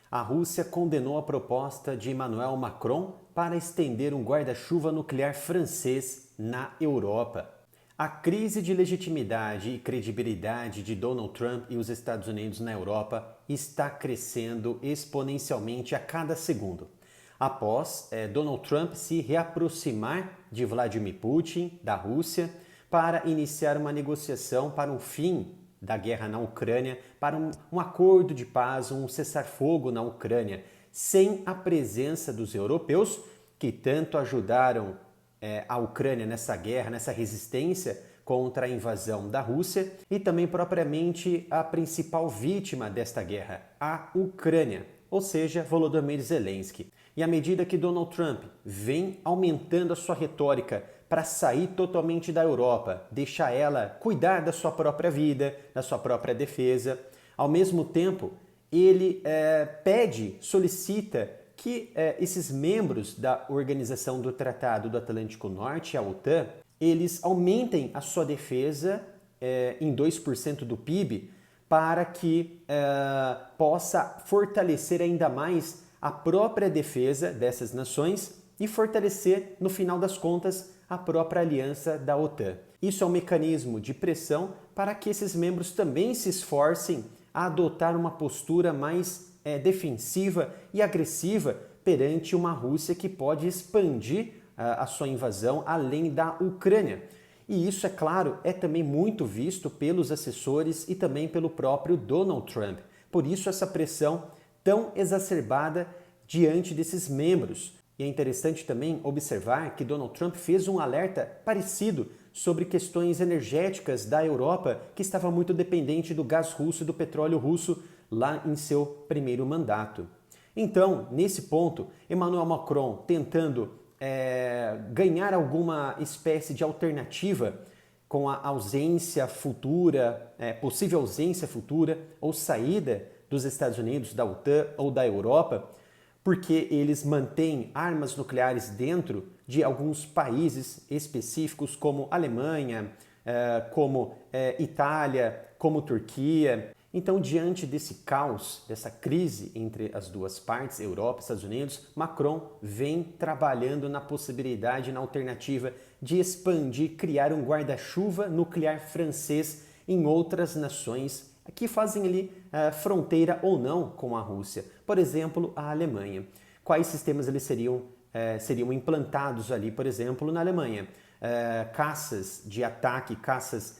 A Rússia condenou a proposta de Emmanuel Macron para estender um guarda-chuva nuclear francês na Europa. A crise de legitimidade e credibilidade de Donald Trump e os Estados Unidos na Europa está crescendo exponencialmente a cada segundo. Após Donald Trump se reaproximar de Vladimir Putin, da Rússia, para iniciar uma negociação para um fim da guerra na Ucrânia, para um acordo de paz, um cessar-fogo na Ucrânia, sem a presença dos europeus, que tanto ajudaram a Ucrânia nessa guerra, nessa resistência contra a invasão da Rússia, e também propriamente a principal vítima desta guerra, a Ucrânia, ou seja, Volodymyr Zelensky. E à medida que Donald Trump vem aumentando a sua retórica para sair totalmente da Europa, deixar ela cuidar da sua própria vida, da sua própria defesa, ao mesmo tempo ele solicita que esses membros da Organização do Tratado do Atlântico Norte, a OTAN, eles aumentem a sua defesa em 2% do PIB para que possa fortalecer ainda mais a própria defesa dessas nações e fortalecer, no final das contas, a própria aliança da OTAN. Isso é um mecanismo de pressão para que esses membros também se esforcem a adotar uma postura mais defensiva e agressiva perante uma Rússia que pode expandir a sua invasão além da Ucrânia. E isso, é claro, é também muito visto pelos assessores e também pelo próprio Donald Trump. Por isso essa pressão tão exacerbada diante desses membros. E é interessante também observar que Donald Trump fez um alerta parecido sobre questões energéticas da Europa, que estava muito dependente do gás russo e do petróleo russo lá em seu primeiro mandato. Então, nesse ponto, Emmanuel Macron tentando ganhar alguma espécie de alternativa com a ausência futura, possível ausência futura ou saída dos Estados Unidos, da OTAN ou da Europa, porque eles mantêm armas nucleares dentro de alguns países específicos, como Alemanha, como Itália, como Turquia. Então, diante desse caos, dessa crise entre as duas partes, Europa e Estados Unidos, Macron vem trabalhando na possibilidade, na alternativa de expandir, criar um guarda-chuva nuclear francês em outras nações que fazem ali fronteira ou não com a Rússia. Por exemplo, a Alemanha. Quais sistemas eles seriam implantados ali, por exemplo, na Alemanha? Caças de ataque, caças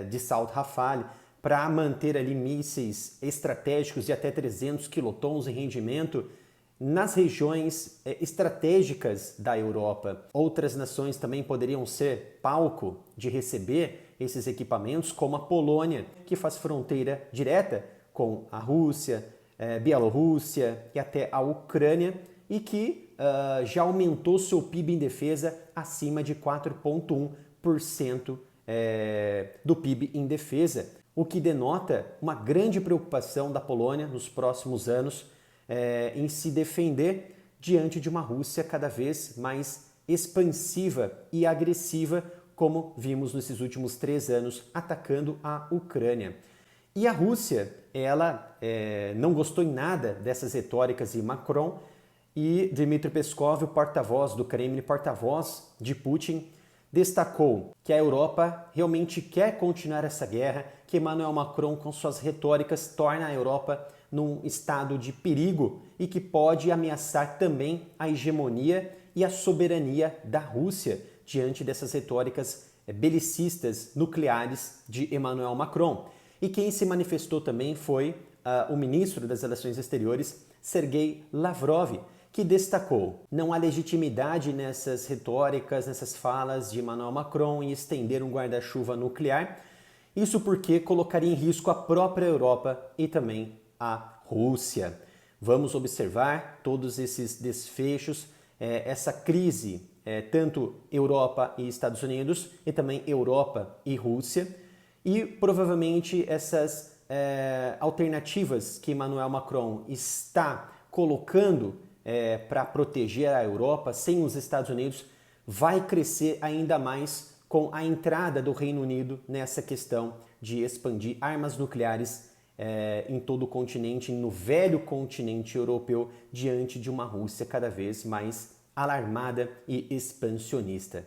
de salto Rafale, para manter ali mísseis estratégicos de até 300 quilotons em rendimento nas regiões estratégicas da Europa. Outras nações também poderiam ser palco de receber esses equipamentos, como a Polônia, que faz fronteira direta com a Rússia, Bielorrússia e até a Ucrânia, e que já aumentou seu PIB em defesa acima de 4,1% do PIB em defesa, o que denota uma grande preocupação da Polônia nos próximos anos em se defender diante de uma Rússia cada vez mais expansiva e agressiva, como vimos nesses últimos 3 anos atacando a Ucrânia. E a Rússia, ela não gostou em nada dessas retóricas de Macron, e Dmitry Peskov, o porta-voz do Kremlin, porta-voz de Putin, destacou que a Europa realmente quer continuar essa guerra, que Emmanuel Macron, com suas retóricas, torna a Europa num estado de perigo e que pode ameaçar também a hegemonia e a soberania da Rússia diante dessas retóricas belicistas nucleares de Emmanuel Macron. E quem se manifestou também foi o ministro das Relações Exteriores, Sergei Lavrov, que destacou: não há legitimidade nessas retóricas, nessas falas de Emmanuel Macron em estender um guarda-chuva nuclear, isso porque colocaria em risco a própria Europa e também a Rússia. Vamos observar todos esses desfechos, essa crise, tanto Europa e Estados Unidos, e também Europa e Rússia, e provavelmente essas alternativas que Emmanuel Macron está colocando para proteger a Europa sem os Estados Unidos vai crescer ainda mais com a entrada do Reino Unido nessa questão de expandir armas nucleares em todo o continente, no velho continente europeu, diante de uma Rússia cada vez mais alarmada e expansionista.